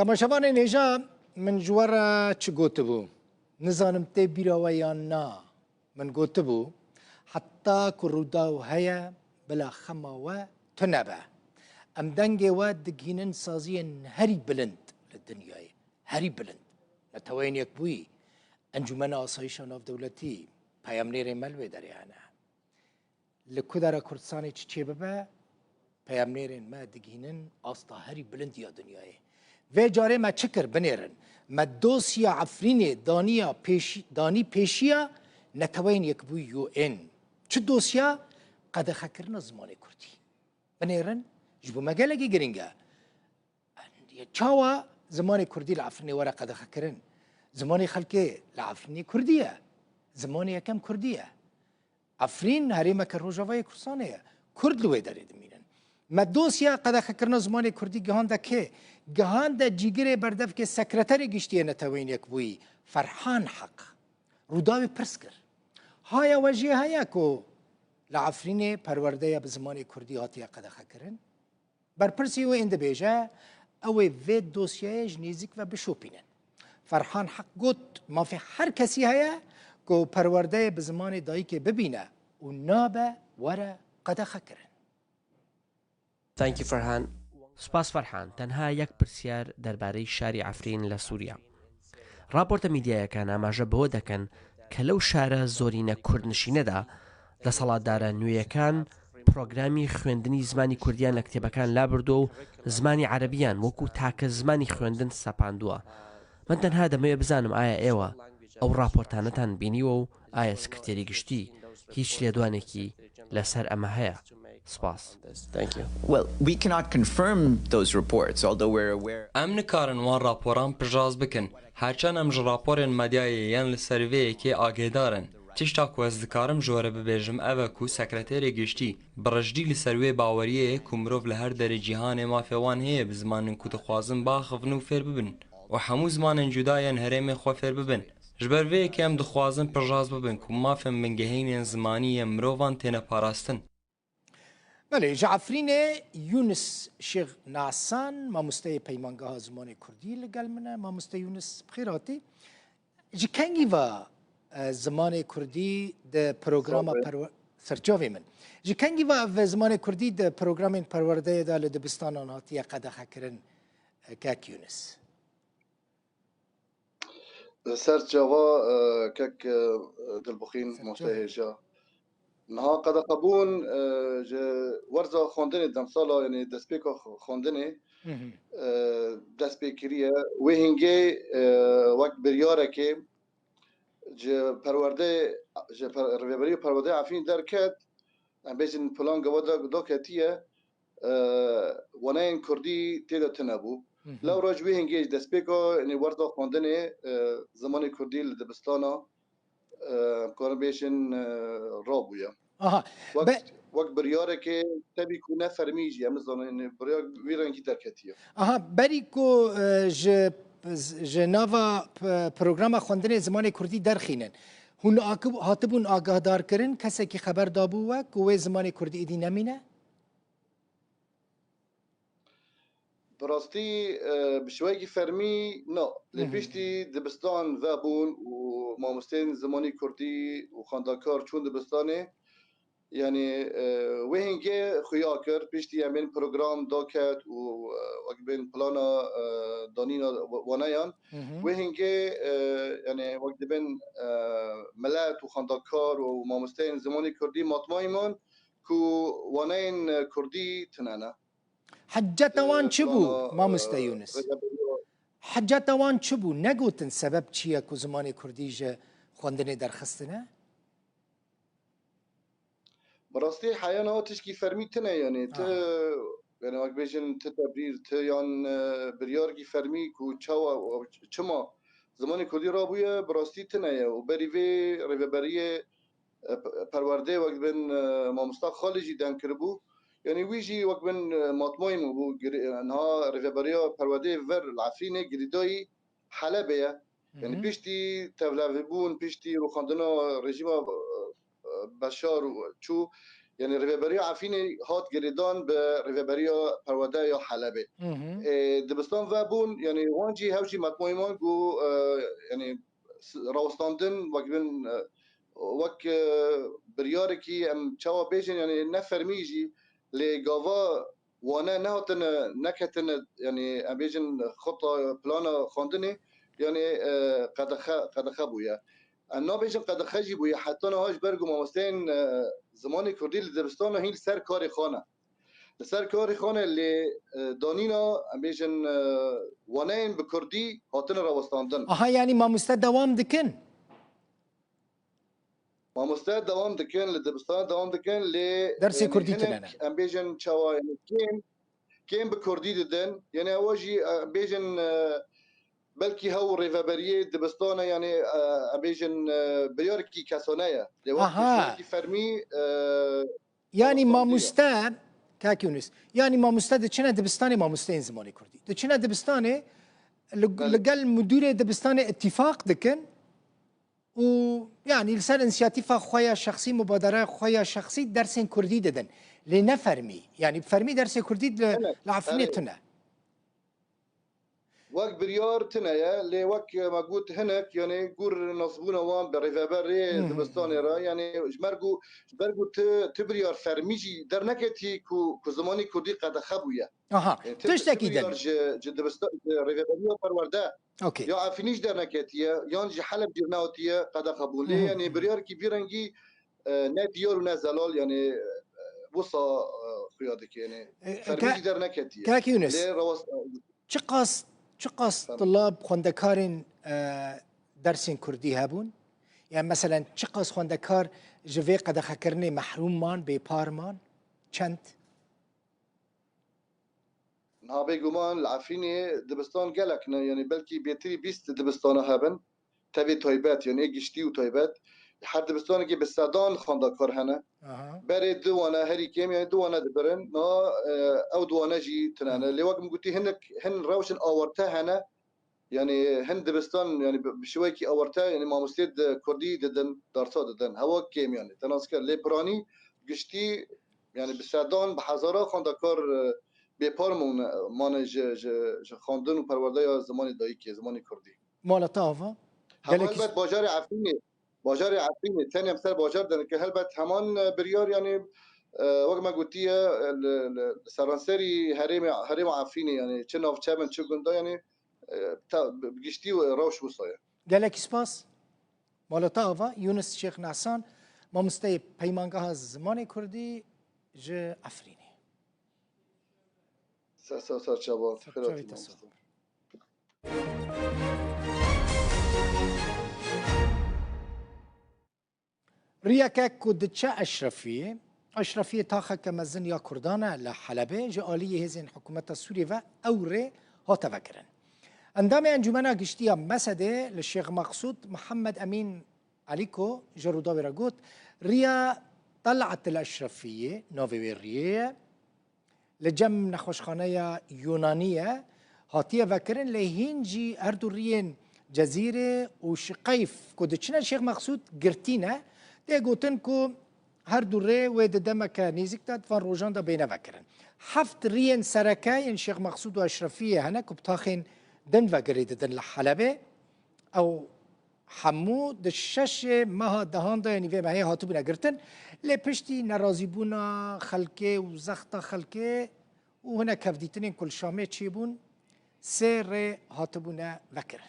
تماشاوان نیجا من جوارا چه گوت بو نزانم تی بیراوه یا نا من گوت بو حتی کرودا و هیا بلا خما و تنبه ام دنگه و دگینن سازین هری بلند للدنیای هری بلند نتوین یک بوی انجمن آسایش ناف دولتی پیامنیر ملوی دریانه لکودارا کردستانی چی ببه پیامنیرین ما دگینن آستا هری بلند یا دنیای و جاره ما چکر بنیرن ما دوسیا عفرینه دانی پیشیا نتوین یک بوی یو این چه دوسیا قد خکرنا زمان کردی بنیرن جبو مگلگی گرینگا چاوا زمان کردی لعفرینه ورا قد خکرن زمان خلقه لعفرینه کردیه زمان یکم کردیه عفرین هریمه که روجاوای کردستانه کرد لوی دارید مینن ما دوسیا قد خکرنا زمان کردی گهانده که گهانده جیگر بردف که سکرتری گشتیه نتوین یک بوی فرحان حق روداوی پرس کر هایا وجه هایا کو لعفرینه پرورده به زمان کردی هاتیه قد خکرن برپرسی و اند بیجه اوی وید دوسیایش نیزیک و بشوپینن فرحان حق گوت ما في هر کسی هیا کو پرورده به زمان دایی که ببینه و نابه وره قد خکرن Thank you فرحان. سپاس فرحان. تەنها یەک پرسیار دەربارەی شاری عەفرین لە سووریا. راپۆرتە میدیایەکان ئاماژە بەوە دەکەن کە لەو شارە زۆرینە کوردنشینەدا دەسەڵاتدارە نوێیەکان پرۆگرامی خوێندنی زمانی کوردیان لە کتێبەکان لابردووە و زمانی عەرەبیان وەکو تاکە زمانی خوێندن سەپاندووە. من تەنها دەمەوێت بزانم ئایا ئێوە ئەو راپۆرتانەتان بینیوە و ئایا سکرتێری گشتی هیچ لێدوانێکی لەسەر ئەمە هەیە؟ سپاس. Thank you. Well, we cannot confirm those reports, although we're aware. ام نکارن وان راپوران پرجاز بکن هرچند ام راپورن مدیای یان لسروی که آگهدارن تشتا کو از دکارم جوره ببیجم اوه کو سکرتری گشتی برجدی لسروی باوریه کمروف لهر در جهان ما فوان هی بزمان کو تخوازم باخفن و فیر ببن و همو زمان جدایان هرم خو فیر ببن جبر وی که ام دخوازم پرجاز ببن کو ما فهم من گهین زمانی مروان تنه پاراستن بله جعفرین یونس شیخ نعسان ما مستوی پیمانگاه زمان کردی لگل منه ما مستوی یونس بخیراتی جی کنگی و زمان کردی ده پروگرام سرچاوی من جی کنگی و زمان کردی ده پروگرام پرورده ده لدبستان آنهاتی قد خکرن کک یونس سرچاوا کک دلبخین مستهجا نها قد قبون ورزا خوندنی دم سالا یعنی دسپیکا خوندنی دسپیکریه و هنگی وقت بریاره که پرورده رویبری پرورده عفین درکت ام بیشتر پلان گوادا دکتیه وناین کردی تیدا تنبو لو راجوی هنگی دسپیکا یعنی ورزا خوندنی زمان کردی لدبستانا کار بیشتر رابویا آها وقت بریاره که تبی کو نفرمیجی امزان بریار ویران کی درکتیه آها بری کو جناوا پروگرام خواندن زمان کردی درخینن هون هاتبون آگاهدار کردن کسی که خبر دابو و کوه زمان کردی ایدی نمینه براستی بشوی فرمی نه لپیشتی دبستان و بون و مامستین زمانی کردی و خاندانکار چون دبستانه یعنی وهنگی خویا کرد پیشتی همین پروگرام داکت و وقت پلانا دانینا وانایان وهنگی یعنی وقت بین ملت و خاندانکار و مامستین زمانی کردی مطمئنم کو واناین کردی تنانه حجت وان چبو مامستا یونس حجت وان چبو نگوتن سبب چیه کو زمان کردی جه خواندن درخستنه براستی حیانا تشکی فرمیتنه یعنی یعنی وقت بیشن تبریر یان بریارگی فرمی کو چما زمانی کردی رابویه براستی تنه و بری وی رویبری پرورده وقت بین مامستا خالجی دن کربو یعنی ویجی وقت بین مطمئن بو انها رویبری پرورده ور العفرینه گریدای حلبه یعنی پیشتی تولوی بون پیشتی رو خواندنا رژیم بشار چو يعني ريفابريا عفيني هات جريدان بريفابريا برودايا حلبة دبستان فابون يعني وانجي هاوجي مطموي مانجو يعني روستاندن وقبل وك برياركي ام تشاوا بيجن يعني نفرميجي لغافا وانا نهتن نكهتن يعني ام بيجن خطه بلانا خاندني يعني قد خبويا انا بيجن قد خجبويا حتى انا هاش برغو مامستين زماني كردي لدبستان هي سر كاري خانه سر كاري خانه اللي دانينا ام بيجن وانين بكردي هاتن روستاندن يعني ما مستد دوام دكن ما مستعد دوام دكان لدبستان دوام دكان ل درسي كردي تنانا امبيجن تشاوا يعني كين بكردي ددن يعني اواجي امبيجن بلكي هو ريفابريه دبستان يعني امبيجن بريوركي كاسونايا لوقت فرمي يعني ما مستعد كاكيونس يعني ما مستعد تشنا دبستاني ما مستين زماني كردي تشنا دبستاني لقال مدير دبستاني اتفاق دكن ويعني لسان انسياتيفا خويا شخصي مبادرة خويا شخصي درسين كردي ددن لنفرمي يعني بفرمي درس كردي لعفنيتنا وقت بريار تنايا لي وقت ما قلت هناك يعني قور نصبونا وان بريفابري دبستاني را يعني جمرقو تبريار فرميجي درنكتي كو زماني كردي قد خبويا يعني تشتكي دن دبستان ريفابري برورده اوكي يا عفنيش درنكتيه يانجي حلب جرناوتيه قد خبولي يعني بريار كبيرنجي ناديور ونازلال يعني وصا خيادك يعني فرميجي درنكتيه كاك يونس چقاس طلاب خوندكارين درسين كردي هابون يعني مثلا چقاس خوندكار جوي قد خكرني محروم مان ببارمان چند نهابي قمان العفيني دبستان قالك يعني بلكي بيتري بيست دبستان هابن تبي تويبات يعني اجشتي وتويبات لحد دبستان كي بالسادان خوندكار هنا بري دوانا هري كيم يعني دوانا دبرن نا او دوانا جي تنانا اللي وقت قلتي هن روشن اورتا هنا يعني هن دبستان يعني بشويكي اورتا يعني ما مستيد كردي ددن دارتا ددن هوا كيم يعني تناسكر لي براني قشتي يعني بالسادان بحزارة خوندكار بپارمون مان ج خواندن و پرورده زمان دایکی زمان کردی مال طافا البته باجار عفرینی تاني امثال باجار دن که البته همان بريار يعني وقت ما قلتي سرانسري هرم عفرینی يعني چه ناف چمن چه گندا يعني بگشتي و روش وصايا قالك سپاس مال طافا يونس شيخ نعسان ما مستي پیمانگاه زمان كردي ج عفرینی سر شباب رياكا كودتشا أشرفية تاخا كمزن يا كردانا لحلبة جالية هزين حكومة سوريا أوري هاتا فكرن اندام انجمنا قشتيا مسده للشيخ مقصود محمد أمين عليكو جروداوي راقوت ريا طلعت الأشرفية نوفيرية لجم نخوشخانه يونانية هاتية فكرن لهينجي أردوريين جزيرة وشقيف كودتشنا الشيخ مقصود قرتينا دي قوتن كو هردوري ويد دمك نيزكتات فان روجان دا بينا فكرن حفت ريين سركاين الشيخ مقصود وأشرفية هنا كبتاخين دن فكريد دن لحلبة أو حمود الشاشة ماها دهان دا يعني ما هي هاتو بنا قرتن لبشتي نرازي بونا خلقه وزخطة خلقه وهنا كفديتنين كل شامي تشيبون سير هاتو بنا فكرن